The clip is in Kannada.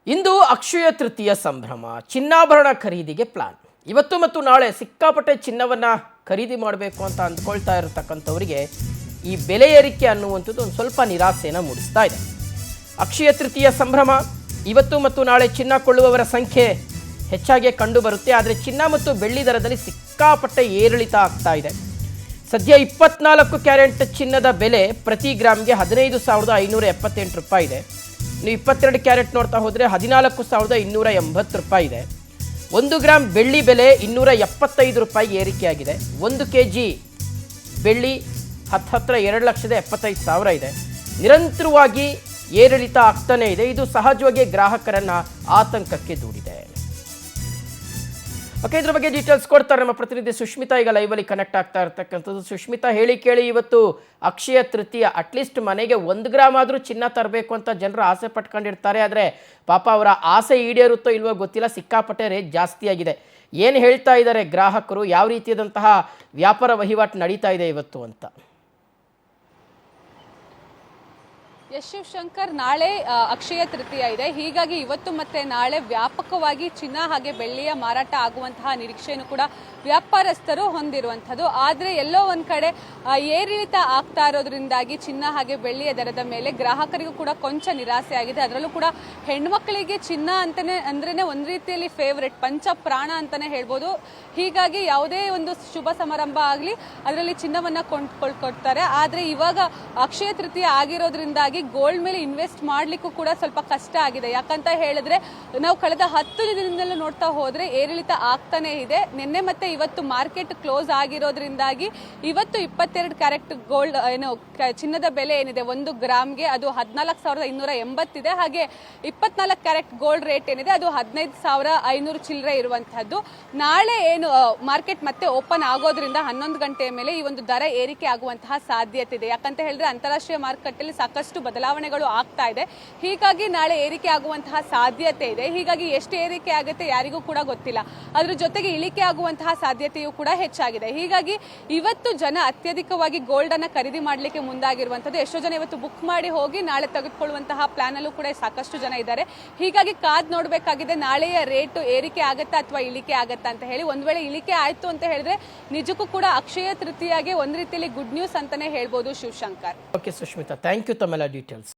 ಇಂದು ಅಕ್ಷಯ ತೃತೀಯ ಸಂಭ್ರಮ. ಚಿನ್ನಾಭರಣ ಖರೀದಿಗೆ ಪ್ಲಾನ್. ಇವತ್ತು ಮತ್ತು ನಾಳೆ ಸಿಕ್ಕಾಪಟ್ಟೆ ಚಿನ್ನವನ್ನು ಖರೀದಿ ಮಾಡಬೇಕು ಅಂತ ಅಂದ್ಕೊಳ್ತಾ ಇರತಕ್ಕಂಥವರಿಗೆ ಈ ಬೆಲೆ ಏರಿಕೆ ಅನ್ನುವಂಥದ್ದು ಒಂದು ಸ್ವಲ್ಪ ನಿರಾಸೆಯನ್ನು ಮೂಡಿಸ್ತಾ ಇದೆ. ಅಕ್ಷಯ ತೃತೀಯ ಸಂಭ್ರಮ. ಇವತ್ತು ಮತ್ತು ನಾಳೆ ಚಿನ್ನ ಕೊಳ್ಳುವವರ ಸಂಖ್ಯೆ ಹೆಚ್ಚಾಗಿ ಕಂಡು ಬರುತ್ತೆ. ಆದರೆ ಚಿನ್ನ ಮತ್ತು ಬೆಳ್ಳಿ ದರದಲ್ಲಿ ಸಿಕ್ಕಾಪಟ್ಟೆ ಏರಿಳಿತ ಆಗ್ತಾ ಇದೆ. ಸದ್ಯ 24 ಕ್ಯಾರೆಟ್ ಚಿನ್ನದ ಬೆಲೆ ಪ್ರತಿ ಗ್ರಾಮ್ಗೆ 15,578 ರೂಪಾಯಿ ಇದೆ. ನೀವು 22 ಕ್ಯಾರೆಟ್ ನೋಡ್ತಾ ಹೋದರೆ 14,280 ರೂಪಾಯಿ ಇದೆ. 1 ಗ್ರಾಮ್ ಬೆಳ್ಳಿ ಬೆಲೆ 275 ರೂಪಾಯಿಗೆ ಏರಿಕೆಯಾಗಿದೆ. 1 kg ಬೆಳ್ಳಿ ಹತ್ತಿರ 2,75,000 ಇದೆ. ನಿರಂತರವಾಗಿ ಏರಿಳಿತ ಆಗ್ತಾನೇ ಇದೆ. ಇದು ಸಹಜವಾಗಿ ಗ್ರಾಹಕರನ್ನ ಆತಂಕಕ್ಕೆ ದೂಡಿದೆ. ಓಕೆ, ಇದ್ರ ಬಗ್ಗೆ ಡೀಟೇಲ್ಸ್ ಕೊಡ್ತಾರೆ ನಮ್ಮ ಪ್ರತಿನಿಧಿ ಸುಷ್ಮಿತಾ. ಈಗ ಲೈವಲ್ಲಿ ಕನೆಕ್ಟ್ ಆಗ್ತಾ ಇರ್ತಕ್ಕಂಥದ್ದು. ಸುಷ್ಮಿತಾ, ಹೇಳಿ ಕೇಳಿ ಇವತ್ತು ಅಕ್ಷಯ ತೃತೀಯ. ಅಟ್ಲೀಸ್ಟ್ ಮನೆಗೆ 1 ಗ್ರಾಮ್ ಆದರೂ ಚಿನ್ನ ತರಬೇಕು ಅಂತ ಜನರು ಆಸೆ ಪಟ್ಕೊಂಡಿರ್ತಾರೆ. ಆದರೆ ಪಾಪ ಅವರ ಆಸೆ ಈಡೇರುತ್ತೋ ಇಲ್ವೋ ಗೊತ್ತಿಲ್ಲ, ಸಿಕ್ಕಾಪಟ್ಟೆ ರೇಟ್ ಜಾಸ್ತಿ ಆಗಿದೆ. ಏನು ಹೇಳ್ತಾ ಇದ್ದಾರೆ ಗ್ರಾಹಕರು, ಯಾವ ರೀತಿಯಾದಂತಹ ವ್ಯಾಪಾರ ವಹಿವಾಟು ನಡೀತಾ ಇದೆ ಇವತ್ತು ಅಂತ? ಶಿವಶಂಕರ್, ನಾಳೆ ಅಕ್ಷಯ ತೃತೀಯ ಇದೆ. ಹೀಗಾಗಿ ಇವತ್ತು ಮತ್ತೆ ನಾಳೆ ವ್ಯಾಪಕವಾಗಿ ಚಿನ್ನ ಹಾಗೆ ಬೆಳ್ಳಿಯ ಮಾರಾಟ ಆಗುವಂತಹ ನಿರೀಕ್ಷೆಯನ್ನು ಕೂಡ ವ್ಯಾಪಾರಸ್ಥರು ಹೊಂದಿರುವಂಥದ್ದು. ಆದರೆ ಎಲ್ಲೋ ಒಂದ್ ಕಡೆ ಏರಿಳಿತ ಆಗ್ತಾ ಇರೋದ್ರಿಂದಾಗಿ ಚಿನ್ನ ಹಾಗೆ ಬೆಳ್ಳಿಯ ದರದ ಮೇಲೆ ಗ್ರಾಹಕರಿಗೂ ಕೂಡ ಕೊಂಚ ನಿರಾಸೆ ಆಗಿದೆ. ಅದರಲ್ಲೂ ಕೂಡ ಹೆಣ್ಮಕ್ಳಿಗೆ ಚಿನ್ನ ಅಂದ್ರೇನೆ ಒಂದ್ ರೀತಿಯಲ್ಲಿ ಫೇವರೆಟ್, ಪಂಚ ಪ್ರಾಣ ಅಂತಾನೆ ಹೇಳ್ಬೋದು. ಹೀಗಾಗಿ ಯಾವುದೇ ಒಂದು ಶುಭ ಸಮಾರಂಭ ಆಗಲಿ ಅದರಲ್ಲಿ ಚಿನ್ನವನ್ನ ಕೊಂಡ್ಕೊಳ್ತಾರೆ. ಆದ್ರೆ ಇವಾಗ ಅಕ್ಷಯ ತೃತೀಯ ಆಗಿರೋದ್ರಿಂದಾಗಿ ಗೋಲ್ಡ್ ಮೇಲೆ ಇನ್ವೆಸ್ಟ್ ಮಾಡ್ಲಿಕ್ಕೂ ಕೂಡ ಸ್ವಲ್ಪ ಕಷ್ಟ ಆಗಿದೆ. ಯಾಕಂತ ಹೇಳಿದ್ರೆ ನಾವು ಕಳೆದ 10 ದಿನದಿಂದಲೂ ನೋಡ್ತಾ ಹೋದ್ರೆ ಏರಿಳಿತ ಆಗ್ತಾನೆ ಇದೆ. ನಿನ್ನೆ ಮತ್ತೆ ಇವತ್ತು ಮಾರ್ಕೆಟ್ ಕ್ಲೋಸ್ ಆಗಿರೋದ್ರಿಂದಾಗಿ ಇವತ್ತು 22 ಕ್ಯಾರೆಟ್ ಗೋಲ್ಡ್ ಚಿನ್ನದ ಬೆಲೆ ಏನಿದೆ 1 ಗ್ರಾಮ್ಗೆ ಅದು 14,280 ಇದೆ. ಹಾಗೆ 24 ಕ್ಯಾರೆಟ್ ಗೋಲ್ಡ್ ರೇಟ್ ಏನಿದೆ ಅದು 15,500 ಚಿಲ್ಲರೆ ಇರುವಂತಹದ್ದು. ನಾಳೆ ಏನು ಮಾರ್ಕೆಟ್ ಮತ್ತೆ ಓಪನ್ ಆಗೋದ್ರಿಂದ 11 ಗಂಟೆಯ ಮೇಲೆ ಈ ಒಂದು ದರ ಏರಿಕೆ ಆಗುವಂತಹ ಸಾಧ್ಯತೆ ಇದೆ. ಯಾಕಂತ ಹೇಳಿದ್ರೆ ಅಂತಾರಾಷ್ಟ್ರೀಯ ಮಾರುಕಟ್ಟೆಯಲ್ಲಿ ಸಾಕಷ್ಟು ಬದಲಾವಣೆಗಳು ಆಗ್ತಾ ಇದೆ. ಹೀಗಾಗಿ ನಾಳೆ ಏರಿಕೆ ಆಗುವಂತಹ ಸಾಧ್ಯತೆ ಇದೆ. ಹೀಗಾಗಿ ಎಷ್ಟು ಏರಿಕೆ ಆಗುತ್ತೆ ಯಾರಿಗೂ ಕೂಡ ಗೊತ್ತಿಲ್ಲ. ಅದ್ರ ಜೊತೆಗೆ ಇಳಿಕೆ ಆಗುವಂತಹ ಸಾಧ್ಯತೆಯೂ ಕೂಡ ಹೆಚ್ಚಾಗಿದೆ. ಹೀಗಾಗಿ ಇವತ್ತು ಜನ ಅತ್ಯಧಿಕವಾಗಿ ಗೋಲ್ಡ್ ಅನ್ನ ಖರೀದಿ ಮಾಡಲಿಕ್ಕೆ ಮುಂದಾಗಿರುವಂತದ್ದು. ಎಷ್ಟೋ ಜನ ಇವತ್ತು ಬುಕ್ ಮಾಡಿ ಹೋಗಿ ನಾಳೆ ತೆಗೆದುಕೊಳ್ಳುವಂತಹ ಪ್ಲಾನ್ ಅಲ್ಲೂ ಕೂಡ ಸಾಕಷ್ಟು ಜನ ಇದ್ದಾರೆ. ಹೀಗಾಗಿ ಕಾದ್ ನೋಡಬೇಕಾಗಿದೆ ನಾಳೆಯ ರೇಟ್ ಏರಿಕೆ ಆಗತ್ತಾ ಅಥವಾ ಇಳಿಕೆ ಆಗತ್ತಾ ಅಂತ ಹೇಳಿ. ಒಂದ್ ವೇಳೆ ಇಳಿಕೆ ಆಯ್ತು ಅಂತ ಹೇಳಿದ್ರೆ ನಿಜಕ್ಕೂ ಕೂಡ ಅಕ್ಷಯ ತೃತೀಯಾಗೆ ಒಂದ್ ರೀತಿಯಲ್ಲಿ ಗುಡ್ ನ್ಯೂಸ್ ಅಂತಾನೆ ಹೇಳ್ಬೋದು Shivashankar. Okay Sushmita, thank you ತಮ್ಮೆಲ್ಲ ಡೀಟೇಲ್ಸ್.